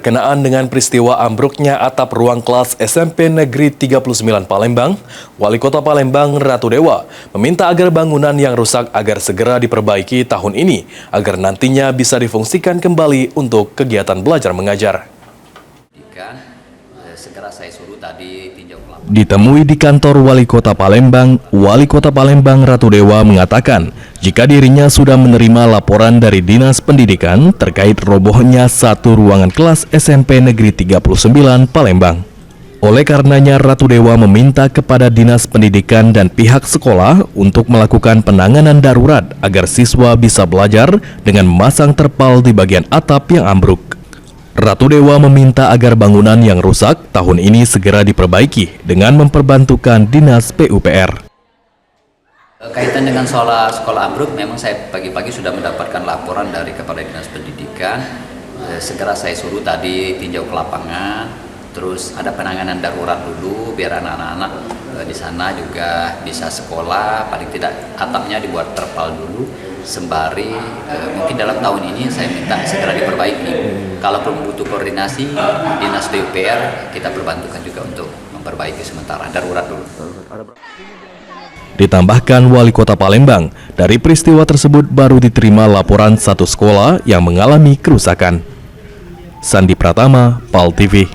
Berkenaan dengan peristiwa ambruknya atap ruang kelas SMP Negeri 39 Palembang, Wali Kota Palembang Ratu Dewa meminta agar bangunan yang rusak agar segera diperbaiki tahun ini agar nantinya bisa difungsikan kembali untuk kegiatan belajar mengajar. Ditemui di kantor Wali Kota Palembang Ratu Dewa mengatakan jika dirinya sudah menerima laporan dari Dinas Pendidikan terkait robohnya satu ruangan kelas SMP Negeri 39 Palembang. Oleh karenanya Ratu Dewa meminta kepada Dinas Pendidikan dan pihak sekolah untuk melakukan penanganan darurat agar siswa bisa belajar dengan memasang terpal di bagian atap yang ambruk. Ratu Dewa meminta agar bangunan yang rusak tahun ini segera diperbaiki dengan memperbantukan Dinas PUPR. Kaitan dengan soal sekolah ambruk, memang saya pagi-pagi sudah mendapatkan laporan dari Kepala Dinas Pendidikan. Segera saya suruh tadi tinjau ke lapangan, terus ada penanganan darurat dulu biar anak-anak di sana juga bisa sekolah, paling tidak atapnya dibuat terpal dulu. Sembari mungkin dalam tahun ini saya minta segera diperbaiki. Kalaupun butuh koordinasi Dinas PUPR, kita perbantukan juga untuk memperbaiki sementara darurat dulu. Ditambahkan Wali Kota Palembang, dari peristiwa tersebut baru diterima laporan satu sekolah yang mengalami kerusakan. Sandi Pratama, PAL TV.